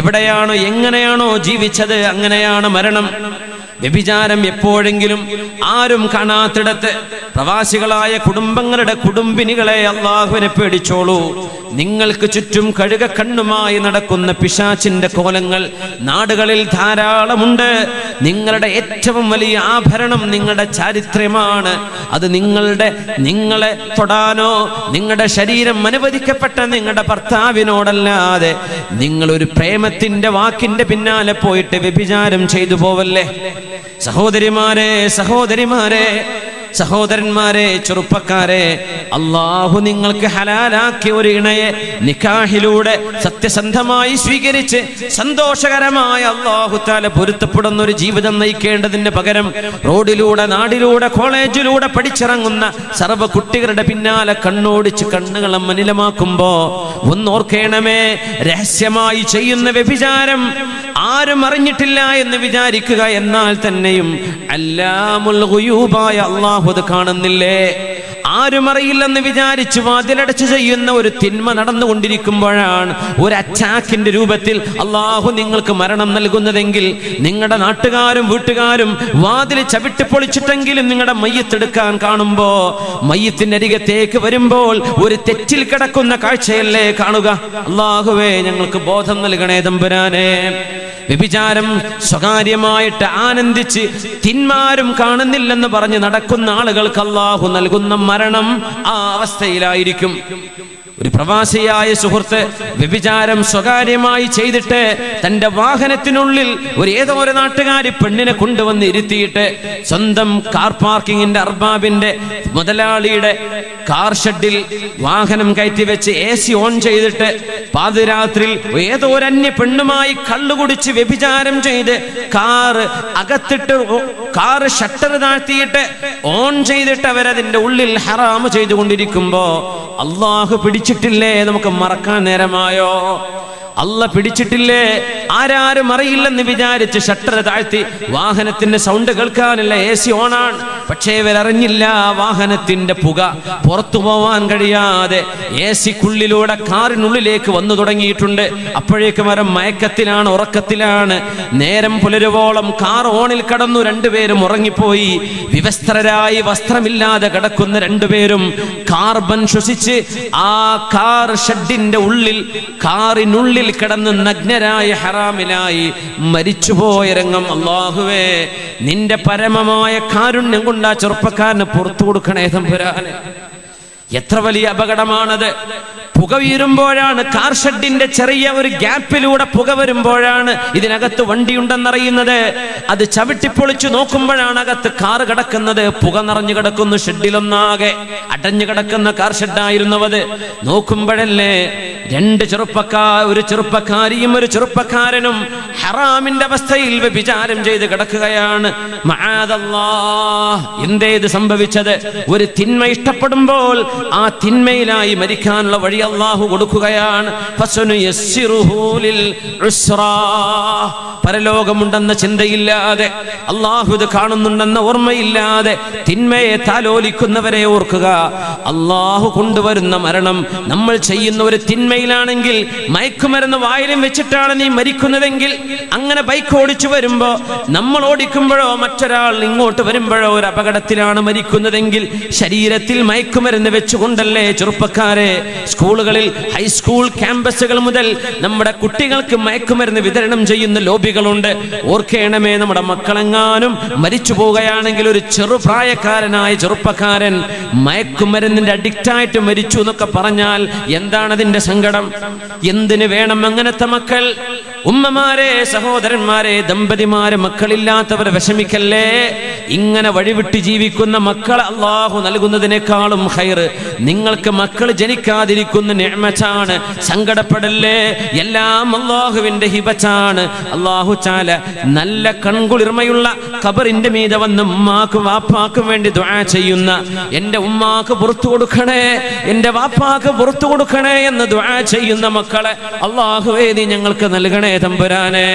എവിടെയാണോ എങ്ങനെയാണോ ജീവിച്ചത് അങ്ങനെയാണ് മരണം. വ്യഭിചാരം എപ്പോഴെങ്കിലും ആരും കാണാത്തിടത്ത് പ്രവാസികളായ കുടുംബങ്ങളുടെ കുടുംബിനികളെ അല്ലാഹുവിനെ പേടിച്ചോളൂ. നിങ്ങൾക്ക് ചുറ്റും കഴുക കണ്ണുമായി നടക്കുന്ന പിശാചിന്റെ കോലങ്ങൾ നാടുകളിൽ ധാരാളമുണ്ട്. നിങ്ങളുടെ ഏറ്റവും വലിയ ആഭരണം നിങ്ങളുടെ ചാരിത്രമാണ്. അത് നിങ്ങളെ തൊടാനോ നിങ്ങളുടെ ശരീരം അനുവദിക്കപ്പെട്ട നിങ്ങളുടെ ഭർത്താവിനോടല്ലാതെ നിങ്ങളൊരു പ്രേമത്തിന്റെ വാക്കിന്റെ പിന്നാലെ പോയിട്ട് വ്യഭിചാരം ചെയ്തു പോവല്ലേ. സഹോദരന്മാരെ, ചെറുപ്പക്കാരെ, അല്ലാഹു നിങ്ങൾക്ക് ഹലാലാക്കിയ ഒരു ഇണയെ നിക്കാഹിലൂടെ സത്യസന്ധമായി സ്വീകരിച്ച് സന്തോഷകരമായ അല്ലാഹു തആല പൊരുത്തപ്പെടുന്ന ഒരു ജീവിതം നയിക്കേണ്ടതിന് പകരം റോഡിലൂടെ, നാടിലൂടെ, കോളേജിലൂടെ പഠിച്ചിറങ്ങുന്ന സർവ്വ കുട്ടികളുടെ പിന്നാലെ കണ്ണോടിച്ച് കണ്ണുകളെ മലിനമാക്കുമ്പോ ഒന്നോർക്കേണമേ, രഹസ്യമായി ചെയ്യുന്ന വ്യഭിചാരം ആരും അറിഞ്ഞിട്ടില്ല എന്ന് വിചാരിക്കുക. എന്നാൽ തന്നെയും അല്ലാമുൽ ഗുയൂബായ അല്ലാഹു അത് കാണുന്നില്ലേ? ആരും അറിയില്ലെന്ന് വിചാരിച്ചു വാതിലടച്ച് ചെയ്യുന്ന ഒരു തിന്മ നടന്നുകൊണ്ടിരിക്കുമ്പോഴാണ് ഒരു അറ്റാക്കിന്റെ രൂപത്തിൽ അല്ലാഹു നിങ്ങൾക്ക് മരണം നൽകുന്നതെങ്കിൽ, നിങ്ങളുടെ നാട്ടുകാരും വീട്ടുകാരും വാതിൽ ചവിട്ടി പൊളിച്ചിട്ടെങ്കിലും നിങ്ങളുടെ മയ്യത്തെടുക്കാൻ കാണുമ്പോ, മയ്യത്തിന്റെ അരികത്തേക്ക് വരുമ്പോൾ ഒരു തെറ്റിൽ കിടക്കുന്ന കാഴ്ചയല്ലേ കാണുക? അല്ലാഹുവേ, ഞങ്ങൾക്ക് ബോധം നൽകണേ തമ്പുരാനെ. വ്യഭിചാരം സ്വകാര്യമായിട്ട് ആനന്ദിച്ച് തിന്മാരും കാണുന്നില്ലെന്ന് പറഞ്ഞ് നടക്കുന്ന ആളുകൾക്ക് അല്ലാഹു നൽകുന്ന മരണം ആ അവസ്ഥയിലായിരിക്കും. ഒരു പ്രവാസിയായ സുഹൃത്ത് വ്യഭിചാരം സ്വകാര്യമായി ചെയ്തിട്ട് തന്റെ വാഹനത്തിനുള്ളിൽ ഏതോ ഒരു നാട്ടുകാരി പെണ്ണിനെ കൊണ്ടുവന്ന് ഇരുത്തിയിട്ട് സ്വന്തം കാർ പാർക്കിങ്ങിന്റെ അർബാബിന്റെ മുതലാളിയുടെ കാർ ഷെഡിൽ വാഹനം കയറ്റി വെച്ച് AC ഓൺ ചെയ്തിട്ട് പാതിരാത്രിയിൽ ഏതോ ഒരു അന്യ പെണ്ണുമായി കള്ളുകുടിച്ച് വ്യഭിചാരം ചെയ്ത് കാർ അകത്തിട്ട് കാർ ഷട്ടർ താഴ്ത്തിയിട്ട് ഓൺ ചെയ്തിട്ട് അവരതിന്റെ ഉള്ളിൽ ഹറാമ് ചെയ്തുകൊണ്ടിരിക്കുമ്പോ അല്ലാഹു പിടിച്ചിട്ടില്ലേ? നമുക്ക് മറക്കാൻ നേരമായോ? അല്ലാഹു പിടിച്ചിട്ടില്ലേ? ആരാരും അറിയില്ലെന്ന് വിചാരിച്ച് ഷട്ടർ താഴ്ത്തി വാഹനത്തിന്റെ സൗണ്ട് കേൾക്കാനില്ല, AC ഓണാണ്. പക്ഷേ ഇവരറിഞ്ഞില്ല, വാഹനത്തിന്റെ പുക പുറത്തു പോവാൻ കഴിയാതെ AC-ക്കുള്ളിലൂടെ കാറിനുള്ളിലേക്ക് വന്നു തുടങ്ങിയിട്ടുണ്ട്. അപ്പോഴേക്കും അവരെ മയക്കത്തിലാണ്, ഉറക്കത്തിലാണ്. നേരം പുലരുവോളം കാർ ഓണിൽ കടന്നു. രണ്ടുപേരും ഉറങ്ങിപ്പോയി. വിവസ്ത്രരായി വസ്ത്രമില്ലാതെ കിടക്കുന്ന രണ്ടുപേരും കാർബൺ ശ്വസിച്ച് ആ കാർ ഷെഡിന്റെ ഉള്ളിൽ, കാറിനുള്ളിൽ കിടന്ന് നഗ്നരായ ഹറാമിലായി മരിച്ചുപോയ രംഗം. അല്ലാഹുവേ, നിന്റെ പരമമായ കാരുണ്യം കൊണ്ട് ആ ചെറുപ്പക്കാരന് പുറത്തു കൊടുക്കണേ തമ്പുരാനെ. എത്ര വലിയ അപകടമാണത്! പുക വീരുമ്പോഴാണ്, കാർ ഷെഡിന്റെ ചെറിയ ഒരു ഗ്യാപ്പിലൂടെ പുക വരുമ്പോഴാണ് ഇതിനകത്ത് വണ്ടിയുണ്ടെന്നറിയുന്നത്. അത് ചവിട്ടിപ്പൊളിച്ചു നോക്കുമ്പോഴാണ് അകത്ത് കാർ കിടക്കുന്നത്. പുക നിറഞ്ഞു കിടക്കുന്നു. ഷെഡിലൊന്നാകെ അടഞ്ഞു കിടക്കുന്ന കാർ ഷെഡായിരുന്നു അത്. നോക്കുമ്പോഴല്ലേ ഒരു ചെറുപ്പക്കാരിയും ഒരു ചെറുപ്പക്കാരനും ഹറാമിന്റെ അവസ്ഥയിൽ വ്യഭിചാരം ചെയ്ത് കിടക്കുകയാണ്. മആദല്ലാഹ്. എന്തേത് സംഭവിച്ചത്? ഒരു തിന്മ ഇഷ്ടപ്പെടുമ്പോൾ ആ തിന്മയിലായി മരിക്കാനുള്ള വഴി അല്ലാഹു കൊടുക്കുകയാണ്. പരലോകമുണ്ടെന്ന ചിന്തയില്ലാതെ, അല്ലാഹു ഇത് കാണുന്നുണ്ടെന്ന ഓർമ്മയില്ലാതെ തിന്മയെ താലോലിക്കുന്നവരെ ഓർക്കുക. അല്ലാഹു കൊണ്ടുവരുന്ന മരണം, നമ്മൾ ചെയ്യുന്ന ഒരു തിന്മയിലാണെങ്കിൽ, മയക്കുമരുന്ന് വായിലും വെച്ചിട്ടാണ് നീ മരിക്കുന്നതെങ്കിൽ, അങ്ങനെ ബൈക്ക് ഓടിച്ചു വരുമ്പോ, നമ്മൾ ഓടിക്കുമ്പോഴോ മറ്റൊരാൾ ഇങ്ങോട്ട് വരുമ്പോഴോ ഒരു അപകടത്തിലാണ് മരിക്കുന്നതെങ്കിൽ, ശരീരത്തിൽ മയക്കുമരുന്ന് വെച്ചുകൊണ്ടല്ലേ ചെറുപ്പക്കാരെ സ്കൂളുകളിൽ, ഹൈസ്കൂൾ ക്യാമ്പസുകൾ മുതൽ നമ്മുടെ കുട്ടികൾക്ക് മയക്കുമരുന്ന് വിതരണം ചെയ്യുന്ന ലോബികളുണ്ട്. ഓർക്കേണമേ, നമ്മുടെ മക്കളെങ്ങാനും മരിച്ചു പോവുകയാണെങ്കിൽ, ഒരു ചെറുപ്രായക്കാരനായ ചെറുപ്പക്കാരൻ മയക്കുമരുന്നിന്റെ അഡിക്റ്റായിട്ട് മരിച്ചു എന്നൊക്കെ പറഞ്ഞാൽ എന്താണ് അതിന്റെ സങ്കടം? എന്തിനു വേണം അങ്ങനത്തെ മക്കൾ? ഉമ്മമാരെ, സഹോദരന്മാരെ, ദമ്പതിമാരെ, മക്കളില്ലാത്തവരെ വിഷമിക്കല്ലേ. ഇങ്ങനെ വഴിവിട്ട് ജീവിക്കുന്ന മക്കൾ അല്ലാഹു നൽകുന്നതിനേക്കാളും ഖൈറ് നിങ്ങൾക്ക് മക്കൾ ജനിക്കാതിരിക്കുന്ന നിഅമത്താണ്. സങ്കടപ്പെടല്ലേ, എല്ലാം അല്ലാഹുവിന്റെ ഹിബത്താണ്. അല്ലാഹു തആല നല്ല കൺകുളിർമയുള്ള ഖബറിന്റെ മീതെ വന്ന് ഉമ്മാക്കും വാപ്പാക്കും വേണ്ടി ദുആ ചെയ്യുന്ന, എന്റെ ഉമ്മാക്ക് പുറത്തു കൊടുക്കണേ, എന്റെ വാപ്പാക്ക് പുറത്തു കൊടുക്കണേ എന്ന് ദുആ ചെയ്യുന്ന മക്കളെ അല്ലാഹുവേ നീ ഞങ്ങൾക്ക് നൽകണേ തമ്പുരാനെ.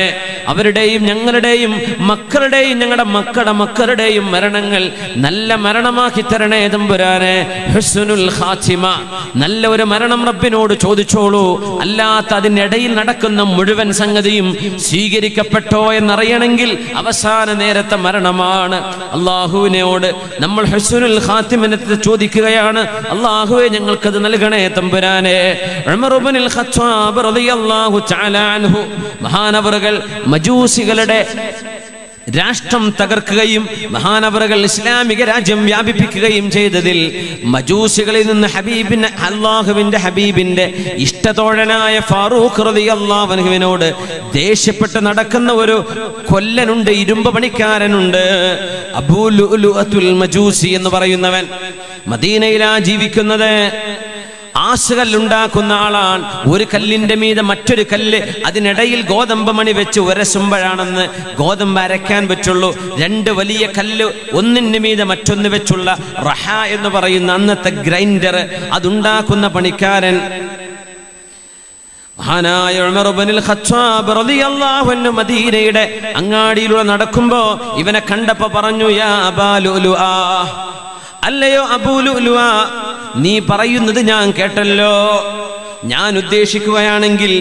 അവരുടെയും ഞങ്ങളുടെയും മക്കളുടെയും ഞങ്ങളുടെ മക്കളുടെ മക്കളുടെയും മരണങ്ങൾ നല്ല മരണമാക്കി തരണേ തമ്പുരാനെ. ഹുസ്നുൽ ഖാത്തിമ, നല്ല ഒരു മരണം റബ്ബിനോട് ചോദിച്ചോളൂ. അല്ലാത്ത അതിനിടയിൽ നടക്കുന്ന മുഴുവൻ സംഗതിയും സ്വീകരിക്കപ്പെട്ടോ എന്നറിയണമെങ്കിൽ അവസാന നേരത്തെ മരണമാണ്. അള്ളാഹുവിനോട് നമ്മൾ ഹുസ്നുൽ ഖാത്തിമനെ ചോദിക്കുകയാണ്. അള്ളാഹുവേ ഞങ്ങൾക്കത് നൽകണേ തമ്പുരാനെ. ഉമർ ഇബ്നുൽ ഖത്താബ് റളിയല്ലാഹു തആല അൻഹു മഹാനവറുകൾ മജൂസികളുടെ രാഷ്ട്രം തകർക്കുകയും മഹാനവറുകൾ ഇസ്ലാമിക രാജ്യം വ്യാപിപ്പിക്കുകയും ചെയ്തതിൽ മജൂസികളിൽ നിന്ന് അള്ളാഹുവിന്റെ ഹബീബിന്റെ ഇഷ്ടതോഴനായ ഫാറൂഖ് റളിയല്ലാഹു അൻഹുവിനോട് ദേഷ്യപ്പെട്ട് നടക്കുന്ന ഒരു കൊല്ലനുണ്ട്, ഇരുമ്പ് പണിക്കാരനുണ്ട്, അബൂ ലുഅ്ലുഅത്തുൽ മജൂസി എന്ന് പറയുന്നവൻ. മദീനയിലാ ജീവിക്കുന്നത്. ആശകല്ലുണ്ടാക്കുന്ന ആളാണ്. ഒരു കല്ലിന്റെ മീതെ മറ്റൊരു കല്ല്, അതിനിടയിൽ ഗോതമ്പ് മണി വെച്ച് ഉരസുമ്പോഴാണെന്ന് ഗോതമ്പ് അരയ്ക്കാൻ പറ്റുള്ളൂ. രണ്ട് വലിയ കല്ല് ഒന്നിന് മീതെ മറ്റൊന്ന് വെച്ചുള്ള റഹ എന്ന് പറയുന്ന അന്നത്തെ ഗ്രൈൻഡർ, അതുണ്ടാക്കുന്ന പണിക്കാരൻ മഹാനായ ഉമർ ഇബ്നുൽ ഖത്താബ് റളിയല്ലാഹു അൻഹു മദീനയുടെ അങ്ങാടിയിലൂടെ നടക്കുമ്പോ ഇവനെ കണ്ടപ്പോ പറഞ്ഞു, യാ അബാ ലുഅ്ലുആ, അല്ലയോ അബൂ ലുഅ്ലുആ, നീ പറയുന്നത് ഞാൻ കേട്ടല്ലോ. ഞാൻ ഉദ്ദേശിക്കുകയാണെങ്കിൽ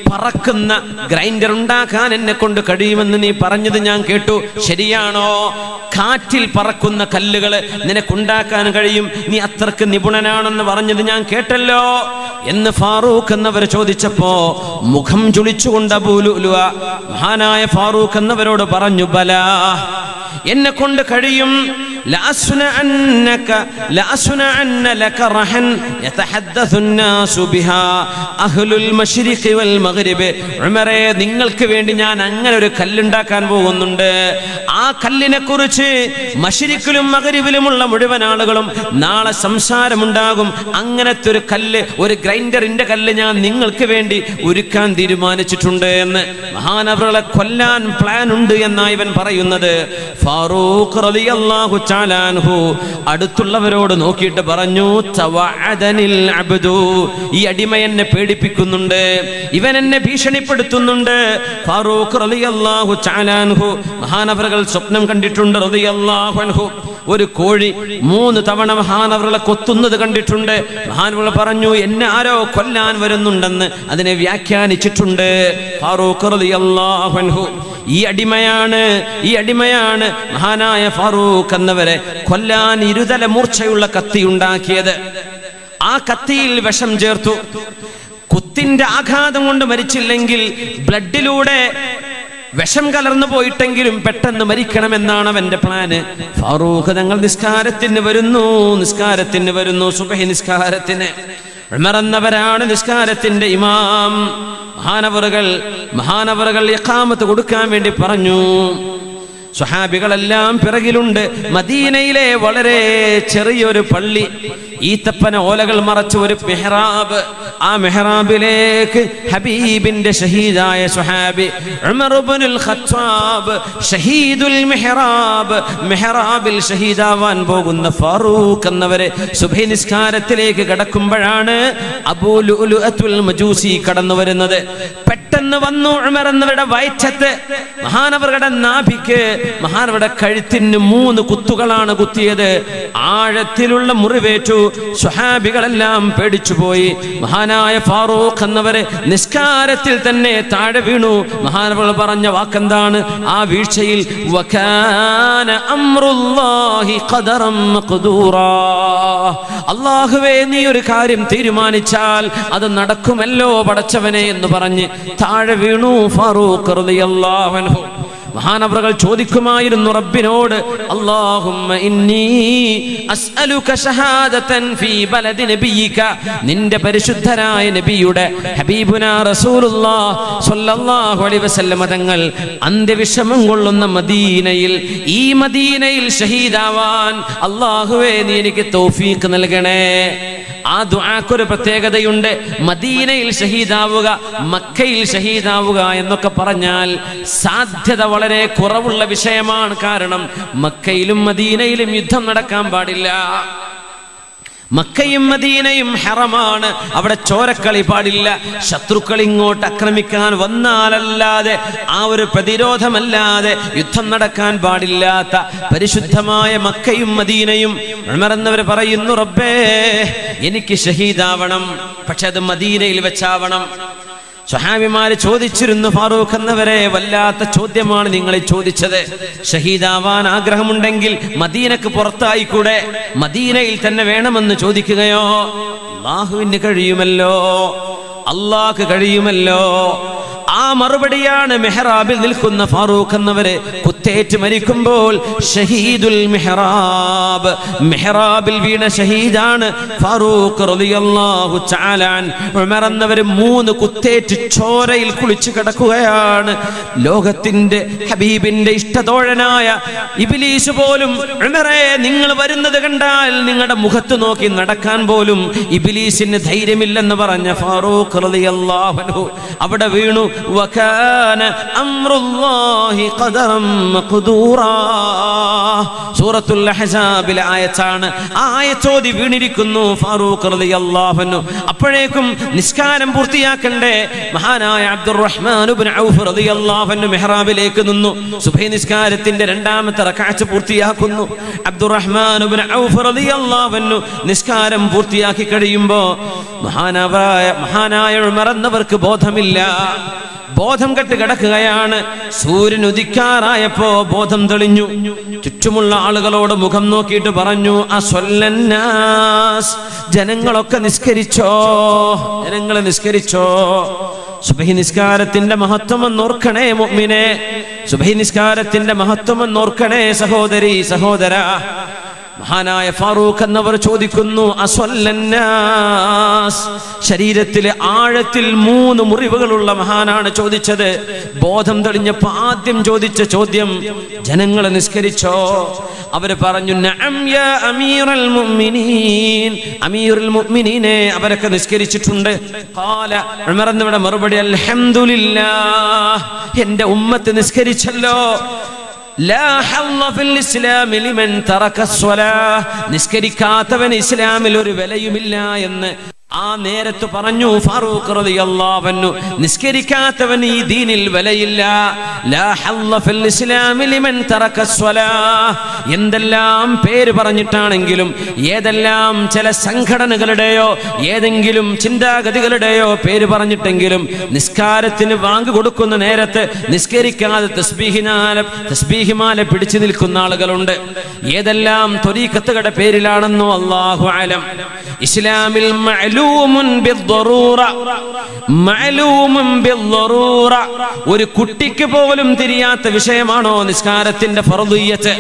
പറക്കുന്ന ഗ്രൈൻഡർ ഉണ്ടാക്കാൻ എന്നെ കൊണ്ട് കഴിയുമെന്ന് നീ പറഞ്ഞത് ഞാൻ കേട്ടു. ശരിയാണോ? കാറ്റിൽ പറക്കുന്ന കല്ലുകള് നിനക്കുണ്ടാക്കാൻ കഴിയും, നീ അത്രക്ക് നിപുണനാണെന്ന് പറഞ്ഞത് ഞാൻ കേട്ടല്ലോ എന്ന് ഫാറൂഖ് എന്നവർ ചോദിച്ചപ്പോ മുഖം ചുളിച്ചുകൊണ്ട് അബൂ ലുഅ്ലുഅ മഹാനായ ഫാറൂഖ് എന്നവരോട് പറഞ്ഞു, ബലാ, എന്നെ കൊണ്ട് കഴിയും. നിങ്ങൾക്ക് വേണ്ടി ഞാൻ അങ്ങനെ ഒരു കല്ലുണ്ടാക്കാൻ പോകുന്നുണ്ട്. ആ കല്ലിനെ കുറിച്ച് മശ്രിഖിലും മഗ്രിബിലുമുള്ള മുഴുവൻ ആളുകളും നാളെ സംസാരമുണ്ടാകും. അങ്ങനത്തെ ഒരു കല്ല്, ഒരു ഗ്രൈൻഡറിന്റെ കല്ല് ഞാൻ നിങ്ങൾക്ക് വേണ്ടി ഒരുക്കാൻ തീരുമാനിച്ചിട്ടുണ്ട് എന്ന്. മഹാനവറുകളെ കൊല്ലാൻ പ്ലാൻ ഉണ്ട് എന്നാണ് ഇവൻ പറയുന്നത്. ഫാറൂഖ് റളിയല്ലാഹു തആല അൻഹു അടുത്തുള്ളവരോട് നോക്കിയിട്ട് പറഞ്ഞു, തവഅദനിൽ അബ്ദു, ഈ അടിമ എന്നെ പേടിപ്പിക്കുന്നുണ്ട്, ഇവൻ എന്നെ ഭീഷണിപ്പെടുത്തുന്നുണ്ട്. ഫാറൂഖ് റളിയല്ലാഹു തആല അൻഹു മഹാനവറുകൾ സ്വപ്നം കണ്ടിട്ടുണ്ട് റളിയല്ലാഹു അൻഹു. ഒരു കോഴി 3 തവണ മഹാനവറുകളെ കൊത്തുന്നത് കണ്ടിട്ടുണ്ട്. മഹാനവറുകൾ പറഞ്ഞു, എന്നെ ആരോ കൊല്ലാൻ വരുന്നുണ്ടെന്ന് അതിനെ വ്യാഖ്യാനിച്ചിട്ടുണ്ട് ഫാറൂഖ് റളിയല്ലാഹു അൻഹു. ഈ അടിമയാണ് മഹാനായ ഫാറൂഖ് എന്നവരെ കൊല്ലാൻ ഇരുതല മൂർച്ചയുള്ള കത്തി ഉണ്ടാക്കിയത്. ആ കത്തിയിൽ വിഷം ചേർത്തു. കുത്തിന്റെ ആഘാതം കൊണ്ട് മരിച്ചില്ലെങ്കിൽ ബ്ലഡിലൂടെ വിഷം കലർന്നു പോയിട്ടെങ്കിലും പെട്ടെന്ന് മരിക്കണമെന്നാണ് അവന്റെ പ്ലാന്. ഫാറൂഖ് തങ്ങൾ നിസ്കാരത്തിന് വരുന്നു, സുബഹി നിസ്കാരത്തിന്. ഉമർ എന്നവരാണ് നിസ്കാരത്തിന്റെ ഇമാം. മഹാനവറുകൾ ഇഖാമത്ത് കൊടുക്കാൻ വേണ്ടി പറഞ്ഞു. സ്വഹാബികളെല്ലാം പിറകിലുണ്ട്. മദീനയിലെ വളരെ ചെറിയൊരു പള്ളി, ഈത്തപ്പന ഓലകൾ മറച്ച ഒരു മെഹ്റാബ്. ആ മെഹ്റാബിലേക്ക് ഹബീബിന്റെ ഷഹീദായ സ്വഹാബി ഉമർ ഇബ്നുൽ ഖത്താബ് ഷഹീദുൽ മെഹ്റാബിൽ ഷഹീദാവാൻ പോകുന്ന ഫാറൂഖ് എന്നവരെ സുബ്ഹി നിസ്കാരത്തിലേക്ക് കടക്കുമ്പോഴാണ് അബൂ ലുഅ്ലുഅത്തുൽ മജൂസി കടന്നു വരുന്നത്. പെട്ടെന്ന് വന്നു ഉമർ എന്നവരുടെ വയറ്റത്ത്, മഹാനവറുടെ നാഭിക്ക്, മഹാനവരുടെ കഴുത്തിന് 3 കുത്തുകളാണ് കുത്തിയത്. ആഴത്തിലുള്ള മുറിവേറ്റു. സ്വഹാബികളെല്ലാം പേടിച്ചുപോയി. മഹാനായ ഫാറൂഖ് എന്നവരെ നിസ്കാരത്തിൽ തന്നെ താഴെ വീണു. മഹാനവറുകൾ പറഞ്ഞ വാക്കെന്താണ് ആ വീഴ്ചയിൽ? വകാന അംറുല്ലാഹി ഖദറൻ മഖ്ദൂറാ, അല്ലാഹുവേ നീ ഒരു കാര്യം തീരുമാനിച്ചാൽ അത് നടക്കുമല്ലോ പടച്ചവനെ എന്ന് പറഞ്ഞ് താഴെ വീണു ഫാറൂഖ് റളിയല്ലാഹു അൻഹു. മഹാനവറുകൾ ചോദിക്കുമായിരുന്നു റബ്ബിനോട്, അല്ലാഹുമ്മ ഇന്നി അസ്അലുക ഷഹാദതൻ ഫീ ബലദി നബിയിക, നിന്റെ പരിശുദ്ധരായ നബിയുടെ ഹബീബുനാ റസൂലുള്ളാഹ് സ്വല്ലല്ലാഹു അലൈഹി വസല്ലം തങ്ങൾ അന്ത്യവിഷമം കൊള്ളുന്ന മദീനയിൽ, ഈ മദീനയിൽ ഷഹീദാവാൻ അല്ലാഹുവേ നീ എനിക്ക് തൗഫീഖ് നൽകണേ. ആ ദുആക്കൊരു പ്രത്യേകതയുണ്ട്. മദീനയിൽ ഷഹീദാവുക, മക്കയിൽ ഷഹീദാവുക എന്നൊക്കെ പറഞ്ഞാൽ സാധ്യത വളരെ കുറവുള്ള വിഷയമാണ്. കാരണം മക്കയിലും മദീനയിലും യുദ്ധം നടക്കാൻ പാടില്ല. മക്കയും മദീനയും ഹറമാണ്. അവിടെ ചോരക്കളി പാടില്ല. ശത്രുക്കൾ ഇങ്ങോട്ട് ആക്രമിക്കാൻ വന്നാലല്ലാതെ, ആ ഒരു പ്രതിരോധമല്ലാതെ യുദ്ധം നടക്കാൻ പാടില്ലാത്ത പരിശുദ്ധമായ മക്കയും മദീനയും. ഉമർ എന്നവർ പറയുന്നു, റബ്ബേ എനിക്ക് ഷഹീദാവണം, പക്ഷെ അത് മദീനയിൽ വെച്ചാവണം. സ്വഹാബിമാര് ചോദിച്ചിരുന്നു, ഫാറൂഖ് എന്നവരെ വല്ലാത്ത ചോദ്യമാണ് നിങ്ങൾ ചോദിച്ചത്. ഷഹീദാവാൻ ആഗ്രഹമുണ്ടെങ്കിൽ മദീനക്ക് പുറത്തായിക്കൂടെ, മദീനയിൽ തന്നെ വേണമെന്ന് ചോദിക്കുകയോ? അല്ലാഹുവിന് കഴിയുമല്ലോ, അല്ലാഹ്ക്ക് കഴിയുമല്ലോ. ആ മറുപടിയാണ് മെഹ്റാബിൽ നിൽക്കുന്ന ഫാറൂഖ് എന്നവരെ കുത്തേറ്റ് മരിക്കുമ്പോൾ ഷഹീദുൽ മെഹ്റാബ്, മെഹ്റാബിൽ വീണ ഷഹീദാണ് ഫാറൂഖ് റളിയല്ലാഹു തആല അൻഹു. ഉമർ എന്നവർ 3 കുത്തേറ്റ് ചോരയിൽ കുളിച്ചു കിടക്കുകയാണ്. ലോകത്തിന്റെ ഹബീബിന്റെ ഇഷ്ടതോഴനായ ഇബ്ലീസ് പോലും ഉമറേ നിങ്ങൾ വരുന്നത് കണ്ടാൽ നിങ്ങളുടെ മുഖത്ത് നോക്കി നടക്കാൻ പോലും ഇബ്ലീസിന് ധൈര്യമില്ലെന്ന് പറഞ്ഞ ഫാറൂഖ് റളിയല്ലാഹു അൻഹു അവിടെ വീണു. വകാന അംറുല്ലാഹി ഖദറൻ മഖ്ദൂറാ. സൂറത്തുൽ അഹ്സാബിലെ ആയത്താണ്. ആ ആയത്തോതി വീണിരിക്കുന്നു ഫാറൂഖ് റളിയല്ലാഹു അൻഹു. അപ്പോഴേക്കും നിസ്കാരം പൂർത്തിയാക്കണ്ടേ? മഹാനായ അബ്ദുറഹ്മാൻ ഇബ്നു ഔഫ് റളിയല്ലാഹു അൻഹു മെഹ്റാബിലേക്ക് നിന്നു. സുബ്ഹി നിസ്കാരത്തിന്റെ 2ാമത്തെ റക്അത്ത് പൂർത്തിയാക്കുന്നു. അബ്ദുറഹ്മാൻ ഇബ്നു ഔഫ് റളിയല്ലാഹു അൻഹു നിസ്കാരം പൂർത്തിയാക്കി കഴിയുമ്പോൾ മഹാനായ ഉമർ എന്നവർക്ക് ബോധമില്ല, ബോധം കെട്ട് കിടക്കുകയാണ്. സൂര്യൻ ഉദിക്കാറായപ്പോ ബോധം തെളിഞ്ഞു. ചുറ്റുമുള്ള ആളുകളോട് മുഖം നോക്കിയിട്ട് പറഞ്ഞു, അസ്വല്ലന്നാസ്, ജനങ്ങളൊക്കെ നിസ്കരിച്ചോ? ജനങ്ങൾ നിസ്കരിച്ചോ? സുബ്ഹി നിസ്കാരത്തിന്റെ മഹത്വം എന്നോർക്കണേ മുഅ്മിനേ, സുബ്ഹി നിസ്കാരത്തിന്റെ മഹത്വം എന്നോർക്കണേ സഹോദരി സഹോദര. മഹാനായ ഫാറൂഖ് എന്നവർ ചോദിക്കുന്നു, അസ്വല്ലന്നാസ്, ശരീരത്തിലെ ആഴത്തിൽ 3 മുറിവുകളുള്ള മഹാനാണ് ചോദിച്ചത്. ബോധം തെളിഞ്ഞപ്പോൾ ആദ്യം ചോദിച്ച ചോദ്യം, ജനങ്ങൾ നിസ്കരിച്ചോ? അവർ പറഞ്ഞു, നഅം യാ അമീറുൽ മുഅ്മിനീൻ, അമീറുൽ മുഅ്മിനീനെ അവരൊക്കെ നിസ്കരിച്ചിട്ടുണ്ട്. ഖാല, ഉമർ എന്നവരുടെ മറുപടി, അൽഹംദുലില്ലാഹ്, എൻ്റെ ഉമ്മത്ത് നിസ്കരിച്ചല്ലോ. ലാ ഹല്ല ഫിൽ ഇസ്ലാമി ലിമൻ തറക സ്വലാഹ്, നിസ്കരിക്കാത്തവൻ ഇസ്ലാമിൽ ഒരു വിലയുമില്ല എന്ന് ആ നേരത്ത് പറഞ്ഞു ഫാറൂഖ് റളിയല്ലാഹു അൻഹു. നിസ്കരിക്കാത്തവൻ ഈ ദീനിൽ വിലയില്ല. ലാ ഹല്ല ഫിൽ ഇസ്ലാമി ലിമൻ തറക സ്വലാഹ്. എന്തെല്ലാം പേര് പറഞ്ഞിട്ടാണെങ്കിലും, ഏതെല്ലാം ചില സംഘടനകളുടെയോ ഏതെങ്കിലും ചിന്താഗതികളുടെയോ പേര് പറഞ്ഞിട്ടെങ്കിലും, നിസ്കാരത്തിന് വാങ്ങി കൊടുക്കുന്ന നേരത്ത് നിസ്കരിക്കാതെ തസ്ബീഹിമാല പിടിച്ചു നിൽക്കുന്ന ആളുകളുണ്ട്. ഏതെല്ലാം ത്വരീഖത്തുകളുടെ പേരിലാണെന്നോ അല്ലാഹു അലം. ഇസ്ലാമിൽ ഒരു കുട്ടിക്ക് പോലും തിരിയാത്ത വിഷയമാണോ നിസ്കാരത്തിന്റെ ഫർദിയ്യത്ത്?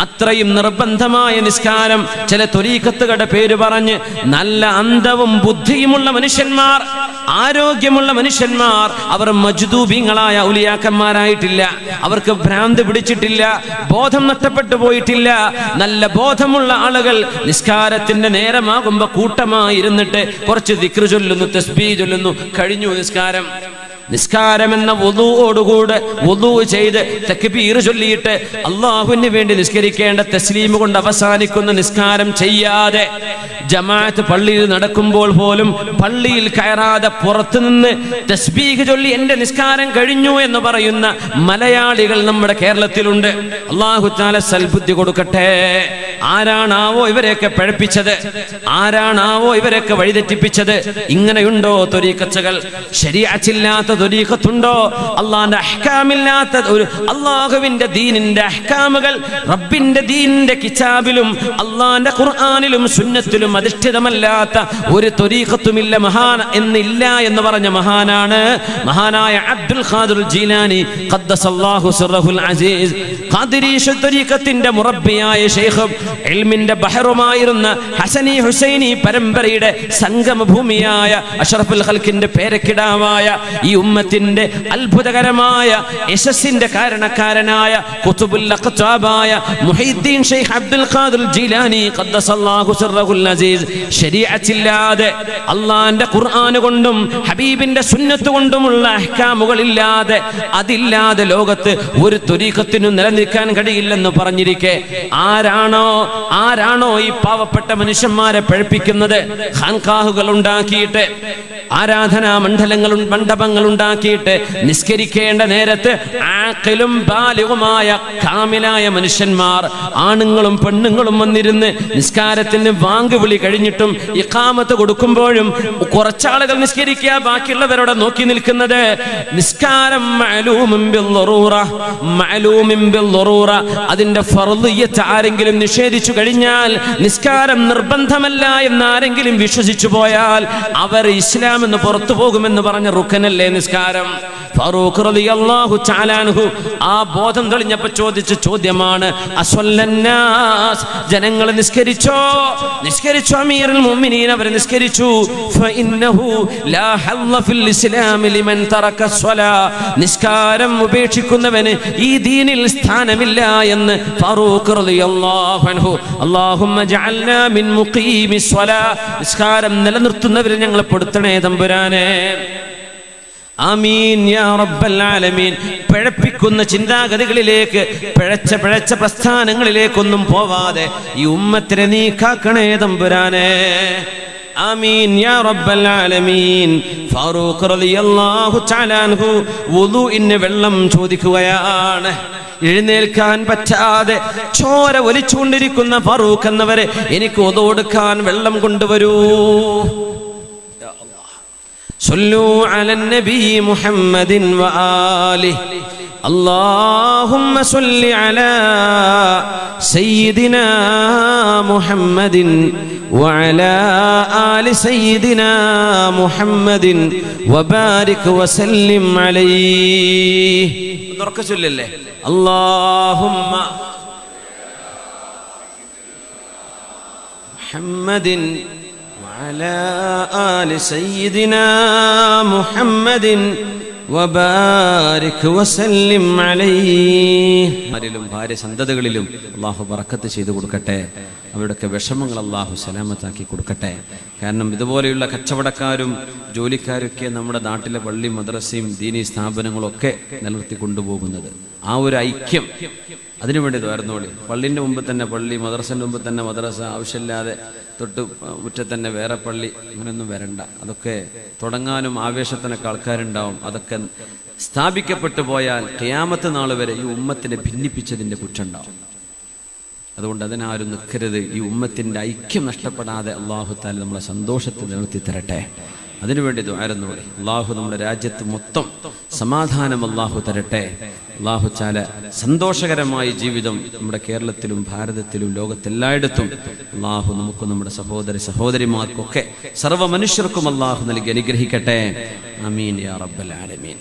അത്രയും നിർബന്ധമായ നിസ്കാരം ചില ത്വരീഖത്തുകളുടെ പേര് പറഞ്ഞ് നല്ല അന്തവും ബുദ്ധിയുമുള്ള മനുഷ്യന്മാർ, ആരോഗ്യമുള്ള മനുഷ്യന്മാർ, അവർ മജ്ദൂബീങ്ങളായ ഔലിയാക്കന്മാരായിട്ടില്ല. അവർക്ക് ഭ്രാന്ത് പിടിച്ചിട്ടില്ല, ബോധം നഷ്ടപ്പെട്ടു പോയിട്ടില്ല. നല്ല ബോധമുള്ള ആളുകൾ നിസ്കാരത്തിന്റെ നേരമാകുമ്പോ കൂട്ടമായി ഇരുന്നിട്ട് കുറച്ച് ദിക്ർ ചൊല്ലുന്നു, തസ്ബീഹ് ചൊല്ലുന്നു, കഴിഞ്ഞു നിസ്കാരം. നിസ്കാരം എന്ന വുളൂഓടുകൂടെ വുളൂ ചെയ്ത് തക്ബീർ ചൊല്ലിയിട്ട് അല്ലാഹുവിന് വേണ്ടി നിസ്കരിക്കേണ്ട തസ്ലീം കൊണ്ട് അവസാനിക്കുന്ന നിസ്കാരം ചെയ്യാതെ, ജമാഅത്ത് പള്ളിയിൽ നടക്കുമ്പോൾ പോലും പള്ളിയിൽ കയറാതെ പുറത്തുനിന്ന് തസ്ബീഹ് ചൊല്ലി എന്റെ നിസ്കാരം കഴിഞ്ഞു എന്ന് പറയുന്ന മലയാളികൾ നമ്മുടെ കേരളത്തിലുണ്ട്. അല്ലാഹു തആല സൽബുദ്ധി കൊടുക്കട്ടെ. ആരാണാവോ ഇവരെയൊക്കെ പഴപ്പിച്ചത്? ആരാണാവോ ഇവരെയൊക്കെ വഴിതെറ്റിപ്പിച്ചത്? ഇങ്ങനെയുണ്ടോ ത്വരീഖത്തുകൾ? ശരീഅത്തില്ലാത്ത ത്വരീഖത്തുണ്ടോ? അല്ലാഹുവിന്റെ അഹ്കാമില്ലാത്ത ഒരു അല്ലാഹുവിന്റെ ദീനിന്റെ അഹ്കാമുകൾ റബ്ബിന്റെ ദീനിന്റെ കിതാബിലും അല്ലാഹുവിന്റെ ഖുർആനിലും സുന്നത്തിലും അധിഷ്ഠിതമല്ലാത്ത ഒരു ത്വരീഖത്തുമില്ല എന്നില്ല എന്ന് പറഞ്ഞ മഹാനാണ് മഹാനായ അബ്ദുൽ ഖാദിർ ജീലാനി ഖദ്ദസല്ലാഹു സിർറഹുൽ അസീസ്. ഖാദിരി ത്വരീഖത്തിന്റെ മുറബ്ബിയായ ശൈഖ്, ഇൽമിന്റെ ബഹറുമായിരുന്ന ഹസനി ഹുസൈനി പരമ്പരയുടെ സംഗമഭൂമിയായ അഷ്റഫുൽ ഖൽഖിന്റെ പേരക്കിടാവായ ഈ ഉമ്മത്തിന്റെ അത്ഭുതകരമായ യശസ്സിന്റെ കാരണക്കാരനായ ഖുതുബുൽ അഖ്താബായ മുഹീദ്ദീൻ ശൈഖ് അബ്ദുൽ ഖാദിർ ജീലാനി ഖദ്ദസല്ലാഹു സിർറഹുൽ അസീസ് ശരീഅത്തില്ലാതെ അല്ലാഹുവിന്റെ ഖുർആൻ കൊണ്ടും ഹബീബിന്റെ സുന്നത്ത് കൊണ്ടുമുള്ള അഹ്കാമുകളില്ലാതെ അതില്ലാതെ ലോകത്ത് ഒരു ത്വരീഖത്തിനും നിലനിൽക്കാൻ കഴിയില്ലെന്ന് പറഞ്ഞിരിക്കെ ആരാണോ ഈ പാവപ്പെട്ട മനുഷ്യന്മാരെ പഴിപ്പിക്കുന്നത്? ഖാൻഖാഹുകൾ ഉണ്ടാക്കിയിട്ട്, ആരാധനാ മണ്ഡപങ്ങൾ ഉണ്ടാക്കിയിട്ട് നിസ്കരിക്കേണ്ട നേരത്ത് ആഖിലും ബാലിഗുമായ കാമിലായ മനുഷ്യന്മാർ, ആണുങ്ങളും പെണ്ണുങ്ങളും വന്നിരുന്ന് നിസ്കാരത്തിന് വാങ്ക് വിളി കഴിഞ്ഞിട്ടും ഇഖാമത്ത് കൊടുക്കുമ്പോഴും കുറച്ചാളുകൾ നിസ്കരിക്കുക, ബാക്കിയുള്ളവരോട് നോക്കി നിൽക്കുന്നത്. നിസ്കാരം മഅലൂമുൻ ബിൽ ദറൂറ, അതിന്റെ ഫർളിയത്ത് ആരെങ്കിലും നിഷേധിച്ചു കഴിഞ്ഞാൽ, നിസ്കാരം നിർബന്ധമല്ല എന്ന് ആരെങ്കിലും വിശ്വസിച്ചു പോയാൽ അവർ ഇസ്ലാം എന്ന് പുറത്തു പോകുമെന്ന് പറഞ്ഞ റുക്കനല്ലേ നിസ്കാരം. ഫാറൂഖ് റളിയല്ലാഹു തആല അൻഹു ആ ബോധം തെളിഞ്ഞപ്പോൾ ചോദിച്ച ചോദ്യമാണ്, അസ്വല്ലന്നാസ്, ജനങ്ങൾ നിസ്കരിച്ചോ അമീറുൽ മുഅ്മിനീൻ അവർ നിസ്കരിച്ചു. ഫഇന്നഹു ലാ ഹല്ല ഫിൽ ഇസ്ലാം ലിമൻ തറക സ്വലാ, നിസ്കാരം ഉപേക്ഷിക്കുന്നവന് ഈ ദീനിൽ സ്ഥാനമില്ല എന്ന് ഫാറൂഖ് റളിയല്ലാഹു അൻഹു. അല്ലാഹുമ്മ ജഅൽനാ മിൻ മുഖീമിസ് സ്വലാ, നിസ്കാരം നിലനിർത്തുന്നവരെ ഞങ്ങളെ പെടുത്തണേ തമ്പുരാനെ. ആമീൻ യാ റബ്ബൽ ആലമീൻ. പിഴപ്പിക്കുന്ന ചിന്താഗതികളിലേക്ക്, പിഴച്ച പ്രസ്ഥാനങ്ങളിലേക്കൊന്നും പോവാതെ ഈ ഉമ്മത്തിനെ നീ കാക്കണേ തമ്പുരാനെ. ആമീൻ യാ റബ്ബൽ ആലമീൻ. ഫാറൂഖ് റളിയല്ലാഹു തആല അൻഹു വുദൂഇന് വെള്ളം ചോദിക്കുകയാണ്. എഴുന്നേൽക്കാൻ പറ്റാതെ ചോര ഒലിച്ചുകൊണ്ടിരിക്കുന്ന ഫാറൂഖ് എന്നവരെ, എനിക്ക് വുദൂ എടുക്കാൻ വെള്ളം കൊണ്ടുവരൂ. സല്ലൂ അലൻ നബി മുഹമ്മദിൻ വആലിഹി. اللهم صل على سيدنا محمد وعلى آل سيدنا محمد وبارك وسلم عليه. نركز لله. اللهم محمد وعلى آل سيدنا محمد وبارك وسلم عليه. ആരിലും ഭാര്യ സന്തതികളിലും അല്ലാഹു ബറക്കത്ത് ചെയ്തു കൊടുക്കട്ടെ. അവരുടെയൊക്കെ വിഷമങ്ങൾ അല്ലാഹു സലാമത്താക്കി കൊടുക്കട്ടെ. കാരണം ഇതുപോലെയുള്ള കച്ചവടക്കാരും ജോലിക്കാരൊക്കെ നമ്മുടെ നാട്ടിലെ പള്ളി മദ്രസയും ദീനീ സ്ഥാപനങ്ങളൊക്കെ നിലനിർത്തി കൊണ്ടുപോകുന്നത്. ആ ഒരു ഐക്യം അതിനുവേണ്ടി ദ്വാരുന്നോളി. പള്ളിൻ്റെ മുമ്പ് തന്നെ പള്ളി, മദ്രസൻ്റെ മുമ്പ് തന്നെ മദ്രസ, ആവശ്യമില്ലാതെ തൊട്ട് മുറ്റത്ത് തന്നെ വേറെ പള്ളി, അങ്ങനെയൊന്നും വരണ്ട. അതൊക്കെ തുടങ്ങാനും ആവേശത്തിനൊക്കെ ആൾക്കാരുണ്ടാവും. അതൊക്കെ സ്ഥാപിക്കപ്പെട്ടു പോയാൽ ഖിയാമത്ത് നാൾ വരെ ഈ ഉമ്മത്തിനെ ഭിന്നിപ്പിച്ചതിൻ്റെ കുറ്റമുണ്ടാവും. അതുകൊണ്ട് അതിനാരും നിൽക്കരുത്. ഈ ഉമ്മത്തിൻ്റെ ഐക്യം നഷ്ടപ്പെടാതെ അല്ലാഹു തആല നമ്മളെ സന്തോഷത്തിൽ നിലനിർത്തി തരട്ടെ. അതിനുവേണ്ടി ദുആരുന്നോളി. അല്ലാഹു നമ്മുടെ രാജ്യത്ത് മൊത്തം സമാധാനം അല്ലാഹു തരട്ടെ. അല്ലാഹു തആല സന്തോഷകരമായ ജീവിതം നമ്മുടെ കേരളത്തിലും ഭാരതത്തിലും ലോകത്തെല്ലായിടത്തും അല്ലാഹു നമുക്കും നമ്മുടെ സഹോദരിമാർക്കൊക്കെ സർവ്വ മനുഷ്യർക്കും അല്ലാഹു നൽകി അനുഗ്രഹിക്കട്ടെ. ആമീൻ യാ റബ്ബൽ ആലമീൻ.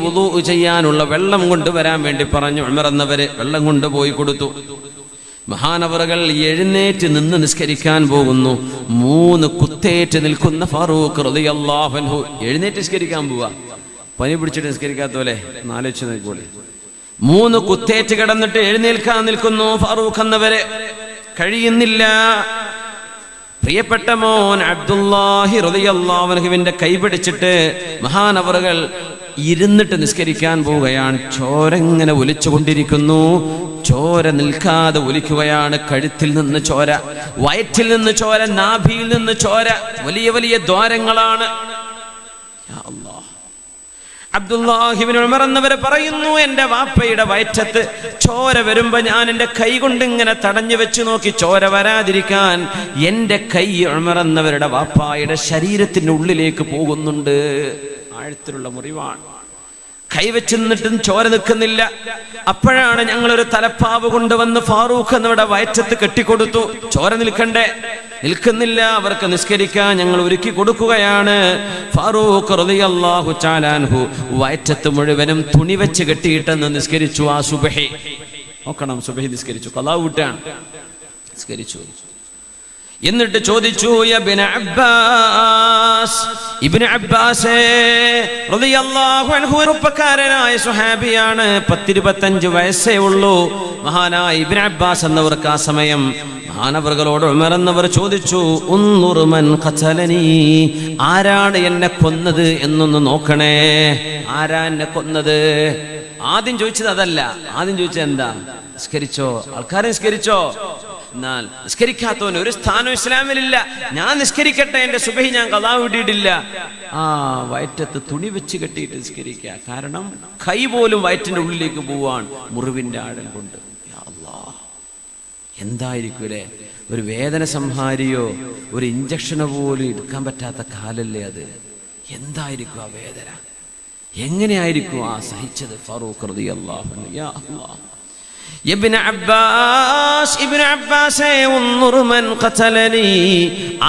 വുദൂ ചെയ്യാനുള്ള വെള്ളം കൊണ്ടുവരാൻ വേണ്ടി പറഞ്ഞു. ഉമർ എന്നവര് വെള്ളം കൊണ്ടുപോയി കൊടുത്തു. മഹാനവറുകൾ എഴുന്നേറ്റ് നിന്ന് നിസ്കരിക്കാൻ പോകുന്നു. 3 കുത്തേറ്റ് നിൽക്കുന്ന ഫാറൂഖ് റളിയല്ലാഹു അൻഹു എഴുന്നേറ്റ് നിസ്കരിക്കാൻ പോവാ. പനി പിടിച്ചിട്ട് നിസ്കരിക്കാത്ത പോലെ ആലോചിച്ച് നോക്കിക്കോളി. 3 കുത്തേറ്റ് കിടന്നിട്ട് എഴുന്നേൽക്കാൻ നിൽക്കുന്നു ഫാറൂഖ് എന്നവരെ. കഴിയുന്നില്ല. പ്രിയപ്പെട്ട മോൻ അബ്ദുല്ലാഹി റളിയല്ലാഹു അൻഹുവിന്റെ കൈ പിടിച്ചിട്ട് മഹാനവറുകൾ ഇരുന്നിട്ട് നിസ്കരിക്കാൻ പോവുകയാണ്. ചോര ഇങ്ങനെ ഒലിച്ചുകൊണ്ടിരിക്കുന്നു. ചോര നിൽക്കാതെ ഒലിക്കുകയാണ്. കഴുത്തിൽ നിന്ന് ചോര, വയറ്റിൽ നിന്ന് ചോര, നാഭിയിൽ നിന്ന് ചോര, വലിയ വലിയ ദ്വാരങ്ങളാണ്. യാ അല്ലാഹ്. അബ്ദുല്ലാഹി ഇബ്നു ഉമർ എന്നവരെ പറയുന്നു, എൻ്റെ വാപ്പയുടെ വയറ്റത്ത് ചോര വരുമ്പോ ഞാൻ എൻ്റെ കൈ കൊണ്ട് ഇങ്ങനെ തടഞ്ഞു വെച്ച് നോക്കി ചോര വരാതിരിക്കാൻ. എൻ്റെ കൈ ഉമർ എന്നവരുടെ വാപ്പായുടെ ശരീരത്തിന്റെ ഉള്ളിലേക്ക് പോകുന്നുണ്ട്. ആഴത്തിലുള്ള മുറിവാണ്. കൈവച്ച് നിന്നിട്ടും ചോര നിൽക്കുന്നില്ല. അപ്പോഴാണ് ഞങ്ങളൊരു തലപ്പാവ് കൊണ്ടുവന്ന് ഫാറൂഖ് എന്നവരുടെ വയറ്റത്ത് കെട്ടിക്കൊടുത്തു. ചോര നിൽക്കണ്ടേ? നിൽക്കുന്നില്ല. അവർക്ക് നിസ്കരിക്കാൻ ഞങ്ങൾ ഒരുക്കി കൊടുക്കുകയാണ്. ഫാറൂഖ് റളിയല്ലാഹു തആല അൻഹു വയറ്റത്ത് മുഴുവനും തുണി വെച്ച് കെട്ടിയിട്ടെന്ന് നിസ്കരിച്ചു. ആ സുബഹി നോക്കണം, സുബഹി നിസ്കരിച്ചു, ഖളാ വിട്ടാണ് നിസ്കരിച്ചു. എന്നിട്ട് ചോദിച്ചു, ഇബ്നു അബ്ബാസ്, ഇബ്നു അബ്ബാസേ റളിയല്ലാഹു അൻഹു ചെറുപ്പക്കാരനായ സ്വഹാബിയാണ്, 10-25 വയസ്സേ ഉള്ളൂ. മഹാനായ ഇബ്നു അബ്ബാസ് എന്നവർക്ക് ആ സമയം മഹാനവറുകളോട് ഉമർ എന്നവർ ചോദിച്ചു, ഉൻദുർ മൻ ഖതലനി, ആരാണ് എന്നെ കൊന്നത് എന്നൊന്ന് നോക്കണേ, ആരാ എന്നെ കൊന്നത്? ആദ്യം ചോദിച്ചത് അതല്ല, ആദ്യം ചോദിച്ചത് എന്താ? നിസ്കരിച്ചോ? ആൾക്കാരെ നിസ്കരിച്ചോ? എന്നാൽ നിസ്കരിക്കാത്തവന് ഒരു സ്ഥാനം ഇസ്ലാമിലില്ല. ഞാൻ നിസ്കരിക്കട്ടെ, എന്റെ സുബഹി ഞാൻ ഖളാ വിട്ടിട്ടില്ല. വയറ്റത്ത് തുണി വെച്ച് കെട്ടിയിട്ട് നിസ്കരിക്കുക. കാരണം കൈ പോലും വയറ്റിന്റെ ഉള്ളിലേക്ക് പോവാൻ മുറിവിന്റെ ആഴം കൊണ്ട്. യാ അല്ലാഹ്, എന്തായിരിക്കും അല്ലേ? ഒരു വേദന സംഹാരിയോ ഒരു ഇഞ്ചക്ഷനോ പോലും എടുക്കാൻ പറ്റാത്ത കാലല്ലേ അത്? എന്തായിരിക്കും ആ വേദന? എങ്ങനെയായിരിക്കും ആ സഹിച്ചത്? ഫാറൂഖ് റളിയല്ലാഹു അൻഹു, യാ അല്ലാഹ്, ഇബ്നു അബ്ബാസ്, ഇബ്നു അബ്ബാസേ ഉൻദുർ മൻ ഖതലനി,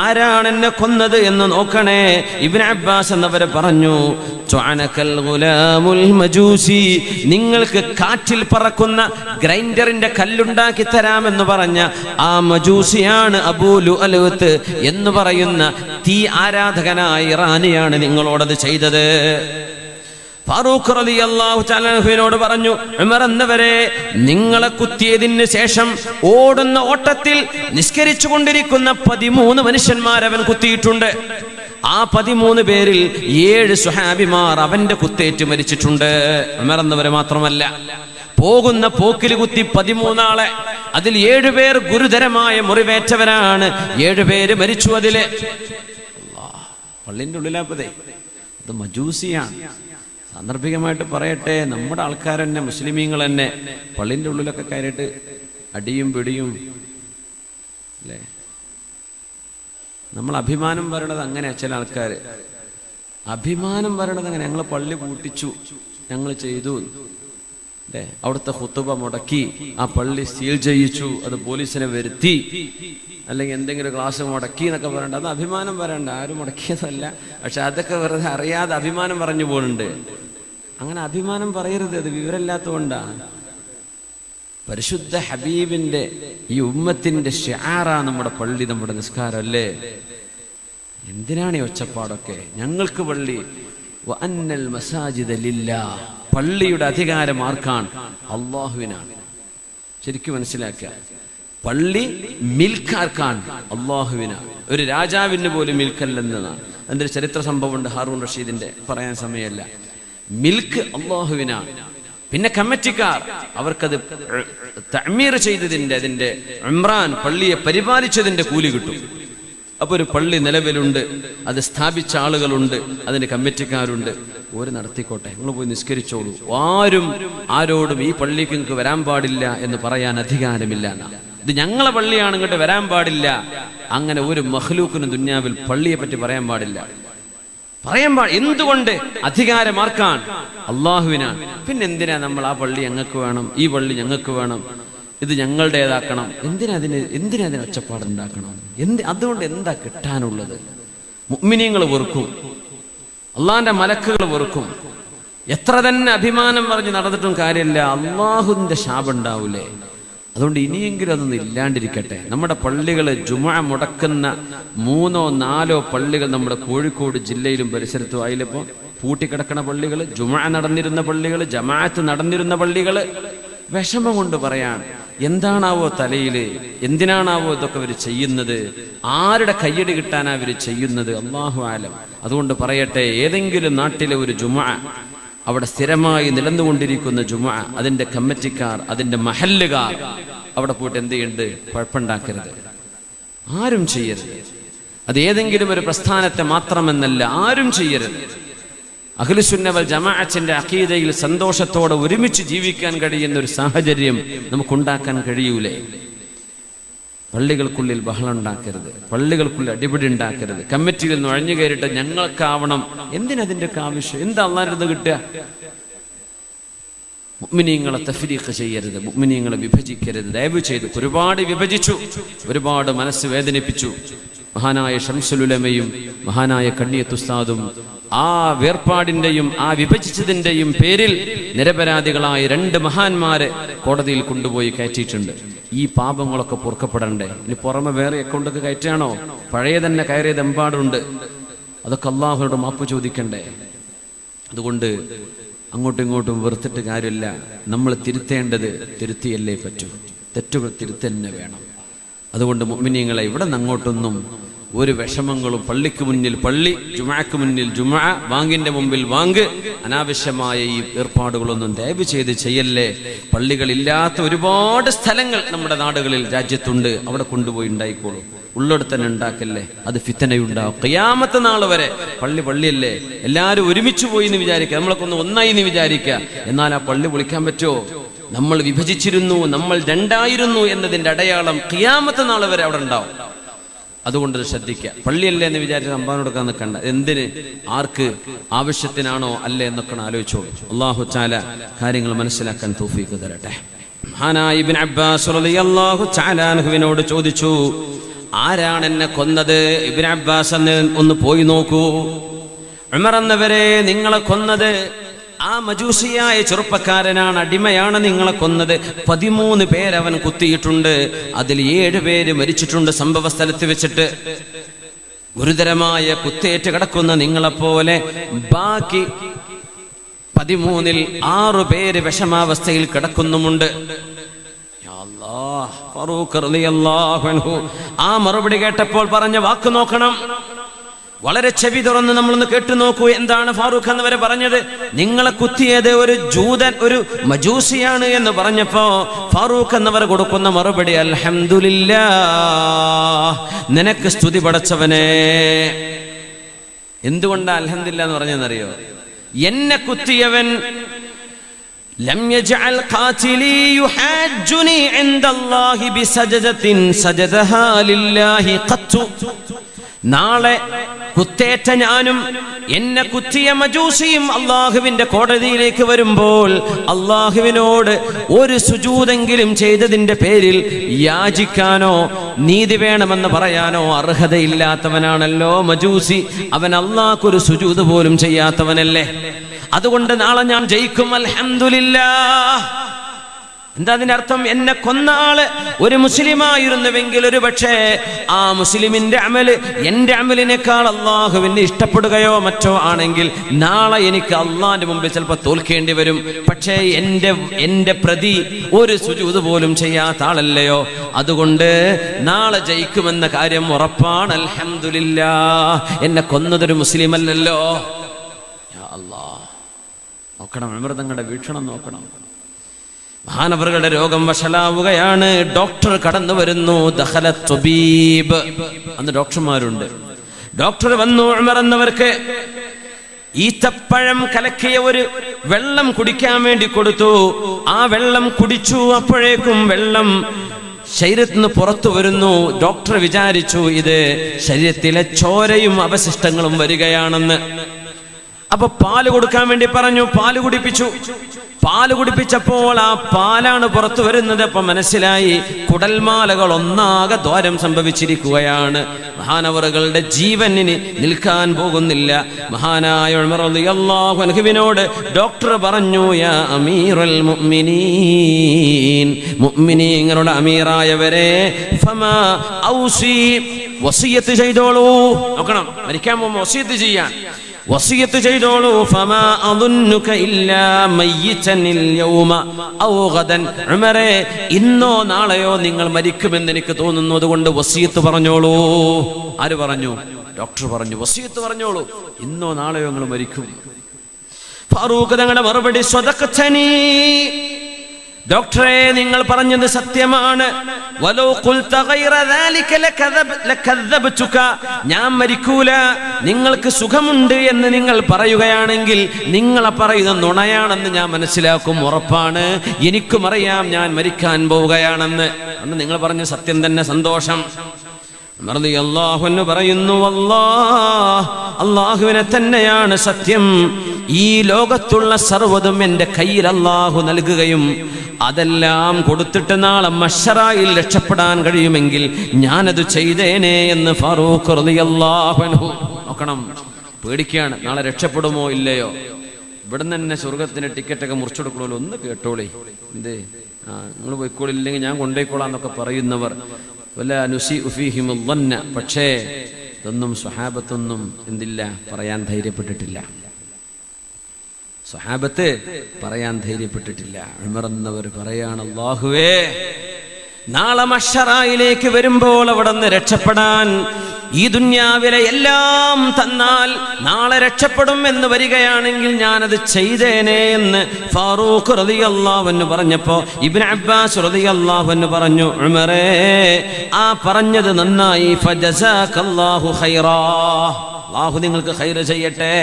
ആരാണ് എന്നെ കൊന്നത് എന്ന് നോക്കണേ. ഇബ്നു അബ്ബാസ് എന്നവരെ പറഞ്ഞു, തുഅനകൽ ഗുലാമുൽ മജൂസി, നിങ്ങൾക്ക് കാറ്റിൽ പറക്കുന്ന ഗ്രൈൻഡറിന്റെ കല്ലുണ്ടാക്കി തരാമെന്ന് പറഞ്ഞ ആ മജൂസിയാണ് അബൂ ലുഅലുഅത്ത് എന്ന് പറയുന്ന തീ ആരാധകനായ ഇറാനിയാണ് നിങ്ങളോടത് ചെയ്തത്. ഫാറൂഖ് റളിയല്ലാഹു തആല അൻഹുവിനോട് പറഞ്ഞു, ഉമർ എന്നവരെ, നിങ്ങളെ കുത്തിയതിന് ശേഷം ഓടുന്ന ഓട്ടത്തിൽ നിസ്കരിച്ചു കൊണ്ടിരിക്കുന്ന 13 മനുഷ്യന്മാർ അവൻ കുത്തിയിട്ടുണ്ട്. ആ 13 പേരിൽ 7 സ്വഹാബിമാർ അവന്റെ കുത്തേറ്റ് മരിച്ചിട്ടുണ്ട്. ഉമർ എന്നവരെ മാത്രമല്ല, പോകുന്ന പോക്കിൽ കുത്തി 13 ആളെ, അതിൽ 7 പേർ ഗുരുതരമായ മുറിവേറ്റവരാണ്. 7 പേര് മരിച്ചു. അതിലെ പള്ളിന്റെ ഉള്ളിലാപ്പതേ അത് മജൂസിയാണ്. സാന്ദർഭികമായിട്ട് പറയട്ടെ, നമ്മുടെ ആൾക്കാർ തന്നെ, മുസ്ലിമീങ്ങൾ തന്നെ പള്ളിന്റെ ഉള്ളിലൊക്കെ കയറിയിട്ട് അടിയും പിടിയും അല്ലേ? നമ്മൾ അഭിമാനം വരണത് അങ്ങനെ. ചില ആൾക്കാർ അഭിമാനം വരണത് അങ്ങനെ, ഞങ്ങൾ പള്ളി പൂട്ടിച്ചു, ഞങ്ങൾ ചെയ്തു അല്ലേ? അവിടുത്തെ ഖുതുബ മുടക്കി, ആ പള്ളി സീൽ ചെയ്യിച്ചു, അത് പോലീസിനെ വരുത്തി, അല്ലെങ്കിൽ എന്തെങ്കിലും ക്ലാസ് മുടക്കി എന്നൊക്കെ പറയണ്ട. അത് അഭിമാനം വരണ്ട, ആരും മുടക്കിയതല്ല. പക്ഷെ അതൊക്കെ വെറുതെ അറിയാതെ അഭിമാനം പറഞ്ഞു പോകുന്നുണ്ട്. അങ്ങനെ അഭിമാനം പറയരുത്, അത് വിവരമില്ലാത്തതുകൊണ്ടാണ്. പരിശുദ്ധ ഹബീബിന്റെ ഈ ഉമ്മത്തിന്റെ ഷിആറാ നമ്മുടെ പള്ളി, നമ്മുടെ നിസ്കാരം അല്ലേ? എന്തിനാണ് ഈ ഒച്ചപ്പാടൊക്കെ? ഞങ്ങൾക്ക് പള്ളി, വഅന്നൽ മസാജിദ ലില്ലാഹ്, പള്ളിയുടെ അധികാരം ആർക്കാണ്? അല്ലാഹുവിനാണ്. ശരിക്കും മനസ്സിലാക്കുക, പള്ളി മിൽക്കാർക്കാണ്? അല്ലാഹുവിനാണ്. ഒരു രാജാവിന് പോലും മിൽക്കല്ലെന്നതാണ്. അതിന്റെ ചരിത്ര സംഭവമുണ്ട്, ഹാറൂൺ റഷീദിന്റെ, പറയാൻ സമയമല്ല. മിൽക്ക് അല്ലാഹുവിനാണ്. പിന്നെ കമ്മിറ്റിക്കാർ, അവർക്കത് തഅമീർ ചെയ്തതിന്റെ, അതിന്റെ ഉംറാൻ, പള്ളിയെ പരിപാലിച്ചതിന്റെ കൂലി കിട്ടും. അപ്പൊ ഒരു പള്ളി നിലവിലുണ്ട്, അത് സ്ഥാപിച്ച ആളുകളുണ്ട്, അതിന്റെ കമ്മിറ്റിക്കാരുണ്ട്. ഒരു നടത്തിക്കോട്ടെ, നിങ്ങൾ പോയി നിസ്കരിച്ചോളൂ. ആരും ആരോടും ഈ പള്ളിക്ക് നിങ്ങൾക്ക് വരാൻ പാടില്ല എന്ന് പറയാൻ അധികാരമില്ല. ഇത് ഞങ്ങളെ പള്ളിയാണ്, ഇങ്ങോട്ട് വരാൻ പാടില്ല. അങ്ങനെ ഒരു മഖ്ലൂക്കിനും ദുന്യാവിൽ പള്ളിയെ പറ്റി പറയാൻ പാടില്ല. എന്തുകൊണ്ട്? അധികാരം ആർക്കാണ്? അല്ലാഹുവിനാണ്. പിന്നെ എന്തിനാ നമ്മൾ ആ പള്ളി ഞങ്ങൾക്ക് വേണം, ഈ പള്ളി ഞങ്ങൾക്ക് വേണം, ഇത് ഞങ്ങളുടേതാക്കണം? എന്തിനാ അതിന് ഒച്ചപ്പാടുണ്ടാക്കണം? അതുകൊണ്ട് എന്താ കിട്ടാനുള്ളത്? മുഅ്മിനീങ്ങൾ വെറുക്കും, അള്ളാന്റെ മലക്കുകൾ വെറുക്കും. എത്ര തന്നെ അഭിമാനം പറഞ്ഞ് നടന്നിട്ടും കാര്യമില്ല, അള്ളാഹുവിന്റെ ശാപം ഉണ്ടാവൂലേ? അതുകൊണ്ട് ഇനിയെങ്കിലും അതൊന്നും ഇല്ലാണ്ടിരിക്കട്ടെ. നമ്മുടെ പള്ളികൾ ജുമുഅ മുടക്കുന്ന 3-4 പള്ളികൾ നമ്മുടെ കോഴിക്കോട് ജില്ലയിലും പരിസരത്തും ആയില്ലപ്പോൾ പൂട്ടിക്കിടക്കണ പള്ളികൾ, ജുമുഅ നടന്നിരുന്ന പള്ളികൾ, ജമാഅത്ത് നടന്നിരുന്ന പള്ളികൾ. വിഷമം കൊണ്ട് പറയാണ്, എന്താണാവോ തലയിൽ, എന്തിനാണാവോ ഇതൊക്കെ അവർ ചെയ്യുന്നത്? ആരുടെ കയ്യടി കിട്ടാനാ അവർ ചെയ്യുന്നത്? അല്ലാഹു ആലം. അതുകൊണ്ട് പറയട്ടെ, ഏതെങ്കിലും നാട്ടിലെ ഒരു ജുമുഅ, അവിടെ സ്ഥിരമായി നിലന്നുകൊണ്ടിരിക്കുന്ന ജുമുഅ, അതിന്റെ കമ്മിറ്റിക്കാർ, അതിന്റെ മഹല്ലുകാർ അവിടെ പോയിട്ട് എന്ത് ചെയ്യുന്നുണ്ട്? കുഴപ്പമുണ്ടാക്കരുത്. ആരും ചെയ്യരുത്. അത് ഏതെങ്കിലും ഒരു പ്രസ്ഥാനത്തെ മാത്രമെന്നല്ല, ആരും ചെയ്യരുത്. അഹ്ലുസുന്ന വൽ ജമാഅത്തിന്റെ അഖീദയിൽ സന്തോഷത്തോടെ ഒരുമിച്ച് ജീവിക്കാൻ കഴിയുന്ന ഒരു സാഹചര്യം നമുക്കുണ്ടാക്കാൻ കഴിയൂലേ? പള്ളികൾക്കുള്ളിൽ ബഹളം ഉണ്ടാക്കരുത്, പള്ളികൾക്കുള്ളിൽ അടിപിടി ഉണ്ടാക്കരുത്. കമ്മിറ്റിയിൽ നുഴഞ്ഞു കയറിയിട്ട് ഞങ്ങൾക്കാവണം. എന്തിനതിൻ്റെയൊക്കെ ആവശ്യം? എന്താ അള്ളാഹുവിന്റെ കിട്ടുക? മുഅ്മിനീങ്ങളെ തഫ്രീഖ് ചെയ്യരുത്, മുഅ്മിനീങ്ങളെ വിഭജിക്കരുത്. ദയവ് ചെയ്ത്. ഒരുപാട് വിഭജിച്ചു, ഒരുപാട് മനസ്സ് വേദനിപ്പിച്ചു. മഹാനായ ശംസുൽ ഉലമയും മഹാനായ കണ്ണിയത്ത് ഉസ്താദും ആ വേർപാടിന്റെയും ആ വിഭജിച്ചതിന്റെയും പേരിൽ നിരപരാധികളായ 2 മഹാന്മാരെ കോടതിയിൽ കൊണ്ടുപോയി കയറ്റിയിട്ടുണ്ട്. ഈ പാപങ്ങളൊക്കെ പൊറുക്കപ്പെടണ്ടേ? ഇനി പുറമെ വേറെ അക്കൗണ്ടൊക്കെ കയറ്റാണോ? പഴയ തന്നെ കയറിയത് എമ്പാടുണ്ട്. അതൊക്കെ അള്ളാഹുവിനോട് മാപ്പ് ചോദിക്കണ്ടേ? അതുകൊണ്ട് അങ്ങോട്ടും ഇങ്ങോട്ടും വെറുത്തിട്ട് കാര്യമില്ല. നമ്മൾ തിരുത്തേണ്ടത് തിരുത്തിയല്ലേ പറ്റൂ. തെറ്റുകൾ തിരുത്തന്നെ വേണം. അതുകൊണ്ട് മുഅ്മിനീങ്ങളെ, ഇവിടെ നിന്ന് അങ്ങോട്ടൊന്നും ഒരു വിഷമങ്ങളും, പള്ളിക്ക് മുന്നിൽ പള്ളി, ജുമുഅക്ക് മുന്നിൽ ജുമുഅ, വാങ്കിന്റെ മുമ്പിൽ വാങ്ക്, അനാവശ്യമായ ഈ ഏർപ്പാടുകളൊന്നും ദയവ് ചെയ്ത് ചെയ്യല്ലേ. പള്ളികളില്ലാത്ത ഒരുപാട് സ്ഥലങ്ങൾ നമ്മുടെ നാടുകളിൽ രാജ്യത്തുണ്ട്. അവിടെ കൊണ്ടുപോയി ഉണ്ടായിക്കോളൂ. ഉള്ളോട് തന്നെ ഉണ്ടാക്കല്ലേ. അത് ഫിത്തനയുണ്ടാവും ഖിയാമത്ത് നാൾ വരെ. പള്ളിയല്ലേ, എല്ലാവരും ഒരുമിച്ച് പോയി എന്ന് വിചാരിക്കുക, നമ്മളൊക്കെ ഒന്നായി എന്ന് വിചാരിക്കുക. എന്നാൽ ആ പള്ളി പൊളിക്കാൻ പറ്റുമോ? നമ്മൾ വിഭജിച്ചിരുന്നു, നമ്മൾ രണ്ടായിരുന്നു എന്നതിന്റെ അടയാളം ഖിയാമത്ത് നാൾ വരെ അവിടെ ഉണ്ടാവും. അതുകൊണ്ട് ശ്രദ്ധിക്കുക. പള്ളിയല്ലേ എന്ന് വിചാരിച്ച് സംഭാവന കൊടുക്കാൻ നിൽക്കണ്ട. എന്തിന്, ആർക്ക്, ആവശ്യത്തിനാണോ അല്ലേ എന്നൊക്കെ ആലോചിച്ചോളൂ. അല്ലാഹു തആല കാര്യങ്ങൾ മനസ്സിലാക്കാൻ തൗഫീഖ് തരട്ടെ. മഹാനായ ഇബ്നു അബ്ബാസ് റളിയല്ലാഹു തആല അൻഹുവിനോട് ചോദിച്ചു, ആരാണ് എന്നെ കൊന്നത്? ഇബ്നു അബ്ബാസ് ഒന്ന് പോയി നോക്കൂ. ഉമർ എന്നവരെ, നിങ്ങളെ കൊന്നത് ആ മജൂസിയായ ചെറുപ്പക്കാരനാണ്, അടിമയാണ് നിങ്ങളെ കൊന്നത്. 13 പേരവൻ കുത്തിയിട്ടുണ്ട്. അതിൽ 7 പേര് മരിച്ചിട്ടുണ്ട് സംഭവ സ്ഥലത്ത് വെച്ചിട്ട്. ഗുരുതരമായ കുത്തേറ്റ് കിടക്കുന്ന നിങ്ങളെപ്പോലെ ബാക്കി 13-ൽ 6 പേര് വിഷമാവസ്ഥയിൽ കിടക്കുന്നുമുണ്ട്. ഫാറൂഖ് റളിയല്ലാഹു അൻഹു ആ മറുപടി കേട്ടപ്പോൾ പറഞ്ഞ വാക്ക് നോക്കണം. വളരെ ചെവി തുറന്ന് നമ്മളൊന്ന് കേട്ടു നോക്കൂ. എന്താണ് ഫാറൂഖ് എന്നവരെ പറഞ്ഞത്? നിങ്ങളെ കുത്തിയത് ഒരു ജൂതൻ, ഒരു മജൂസിയാണ് എന്ന് പറഞ്ഞപ്പോ ഫാറൂഖ് എന്നവർ കൊടുക്കുന്ന മറുപടി, അൽഹംദുലില്ലാഹ്, നിനക്ക് സ്തുതി പടച്ചവനെ. എന്തുകൊണ്ടാ അൽഹംദുലില്ലാഹ് എന്ന് പറഞ്ഞെന്നറിയോ? എന്നെ കുത്തിയവൻ ലം യജ്അൽ ഖാതിലി യുഹാജ്ജുനി ഇൻദല്ലാഹി ബിസജദത്തിൻ സജദഹാ ലില്ലാഹി ഖത്തു. നാളെ കുത്തേറ്റ ഞാനും എന്നെ കുത്തിയ മജൂസിയും അള്ളാഹുവിന്റെ കോടതിയിലേക്ക് വരുമ്പോൾ അള്ളാഹുവിനോട് ഒരു സുജൂദെങ്കിലും ചെയ്തതിന്റെ പേരിൽ യാചിക്കാനോ നീതി വേണമെന്ന് പറയാനോ അർഹതയില്ലാത്തവനാണല്ലോ മജൂസി. അവൻ അള്ളാഹ്ക്കൊരു സുജൂദ് പോലും ചെയ്യാത്തവനല്ലേ. അതുകൊണ്ട് നാളെ ഞാൻ ജയിക്കും, അൽഹംദുലില്ലാഹ്. എന്താ അതിന്റെ അർത്ഥം? എന്നെ കൊന്ന ആള് ഒരു മുസ്ലിമായിരുന്നുവെങ്കിൽ ഒരു പക്ഷേ ആ മുസ്ലിമിന്റെ അമല് എന്റെ അമലിനേക്കാൾ അള്ളാഹുവിനെ ഇഷ്ടപ്പെടുകയോ മറ്റോ ആണെങ്കിൽ നാളെ എനിക്ക് അള്ളാഹിന്റെ മുമ്പിൽ ചിലപ്പോൾ തോൽക്കേണ്ടി വരും. പക്ഷേ എന്റെ പ്രതി ഒരു സുജൂദ് പോലും ചെയ്യാത്ത ആളല്ലയോ. അതുകൊണ്ട് നാളെ ജയിക്കുമെന്ന കാര്യം ഉറപ്പാണ്. അൽഹംദുലില്ലാഹ്, എന്നെ കൊന്നതൊരു മുസ്ലിം അല്ലല്ലോ. യാ അല്ലാഹ്, നോക്കണം, അമൃതങ്ങളുടെ വീക്ഷണം നോക്കണം. മഹാനവറുകളുടെ രോഗം വഷളാവുകയാണ്. ഡോക്ടർ കടന്നു വരുന്നു. ദഖലത് തബീബ്, അന്ന് ഡോക്ടർമാരുണ്ട്. ഡോക്ടർ വന്നു. ഉമർ എന്നവർക്ക് ഈത്തപ്പഴം കലക്കിയ ഒരു വെള്ളം കുടിക്കാൻ വേണ്ടി കൊടുത്തു. ആ വെള്ളം കുടിച്ചു. അപ്പോഴേക്കും വെള്ളം ശരീരത്തിൽ നിന്ന് പുറത്തു വരുന്നു. ഡോക്ടർ വിചാരിച്ചു ഇത് ശരീരത്തിലെ ചോരയും അവശിഷ്ടങ്ങളും വരികയാണെന്ന്. അപ്പൊ പാല് കൊടുക്കാൻ വേണ്ടി പറഞ്ഞു. പാല് കുടിപ്പിച്ചു. പാല് കുടിപ്പിച്ചപ്പോൾ ആ പാലാണ് പുറത്തു വരുന്നത്. അപ്പൊ മനസ്സിലായി കുടൽമാലകൾ ഒന്നാകെ ദ്വാരം സംഭവിച്ചിരിക്കുകയാണ്. മഹാനവറുകളുടെ ജീവനിന് നിൽക്കാൻ പോകുന്നില്ല. മഹാനായ ഉമർ റളിയല്ലാഹു അൻഹുവിനോട് ഡോക്ടർ പറഞ്ഞു, യാ അമീറുൽ മുഅ്മിനീൻ, മുഅ്മിനീങ്ങളുടെ അമീറായവരെ, ഫമാ ഔസി, വസിയത്ത് ചെയ്തോളൂ. നോക്കണം, മരിക്കാൻ പോകുമ്പോൾ വസിയത്ത് ചെയ്യാൻ. വസിയത്ത് ചെയ്തോളൂ. ഫമാ അദുന്നുക ഇല്ലാ മയ്യിതനിൽ യൗമ ഔ ഗദൻ. ഉമറേ, ഇന്നോ നാളെയോ നിങ്ങൾ മരിക്കുമെന്ന് എനിക്ക് തോന്നുന്നു. അതുകൊണ്ട് വസിയത്ത് പറഞ്ഞോളൂ. ആര് പറഞ്ഞു? ഡോക്ടർ പറഞ്ഞു. വസിയത്ത് പറഞ്ഞോളൂ, ഇന്നോ നാളെയോ നിങ്ങൾ മരിക്കും. ഫാറൂഖ് തങ്ങളുടെ മറുപടി, സ്വദഖ്തനി, ഡോക്ടറെ നിങ്ങൾ പറഞ്ഞത് സത്യമാണ്. വലൗ ഖുൽത ഗൈറ ദാലിക ലകദബ്തുക, ഞാൻ മരിക്കൂല, നിങ്ങൾക്ക് സുഖമുണ്ട് എന്ന് നിങ്ങൾ പറയുകയാണെങ്കിൽ നിങ്ങളെ പറയുന്ന നുണയാണെന്ന് ഞാൻ മനസ്സിലാക്കും. ഉറപ്പാണ്, എനിക്കും അറിയാം ഞാൻ മരിക്കാൻ പോവുകയാണെന്ന്. അന്ന് നിങ്ങൾ പറഞ്ഞ സത്യം തന്നെ. സന്തോഷം. റളിയല്ലാഹു അൻഹു പറയുന്നു, വല്ലാഹ്, അല്ലാഹുവിനെ തന്നെയാണ് സത്യം, ഈ ലോകത്തുള്ള സർവ്വതും എൻ്റെ കയ്യിൽ അല്ലാഹു നൽകുകയും അതെല്ലാം കൊടുത്തിട്ട് നാളെ മഹ്ശറയിൽ രക്ഷപ്പെടാൻ കഴിയുമെങ്കിൽ ഞാനത് ചെയ്തേനെ എന്ന് ഫാറൂഖ് റളിയല്ലാഹു അൻഹു. നോക്കണം, പേടിക്കുകയാണ്, നാളെ രക്ഷപ്പെടുമോ ഇല്ലയോ. ഇവിടുന്ന് തന്നെ സ്വർഗത്തിന് ടിക്കറ്റൊക്കെ മുറിച്ചെടുക്കണമല്ലോ. ഒന്ന് കേട്ടോളി. എന്തേ നിങ്ങൾ പോയിക്കോളില്ലെങ്കിൽ ഞാൻ കൊണ്ടുപോയിക്കോളാം എന്നൊക്കെ പറയുന്നവർ വലാ നുസീഉ ഫീഹിം ദന്ന, പക്ഷേ ഇതൊന്നും സ്വഹാബത്തൊന്നും എന്തില്ല പറയാൻ ധൈര്യപ്പെട്ടിട്ടില്ല. സ്വഹാബത്ത് പറയാൻ ധൈര്യപ്പെട്ടിട്ടില്ല. ഉമർ എന്നവർ പറയാണ്, അല്ലാഹുവേ, നാളെ മഹ്ശറയിലേക്ക് വരുമ്പോൾ അവിടെ നിന്ന് രക്ഷപ്പെടാൻ ഈ ദുന്യാവിലെ എല്ലാം തന്നാൽ നാളെ രക്ഷപ്പെടും എന്ന് വരികയാണെങ്കിൽ ഞാനത് ചെയ്തേനെ എന്ന് ഫാറൂഖ് റളിയല്ലാഹു അൻഹു പറഞ്ഞപ്പോ ഇബ്നു അബ്ബാസ് റളിയല്ലാഹു അൻഹു പറഞ്ഞു, ഉമറേ, ആ പറഞ്ഞത് നന്നായി, ഫജസാകല്ലാഹു ഖൈറാ, അല്ലാഹു നിങ്ങൾക്ക് ഖൈർ ചെയ്യട്ടെ.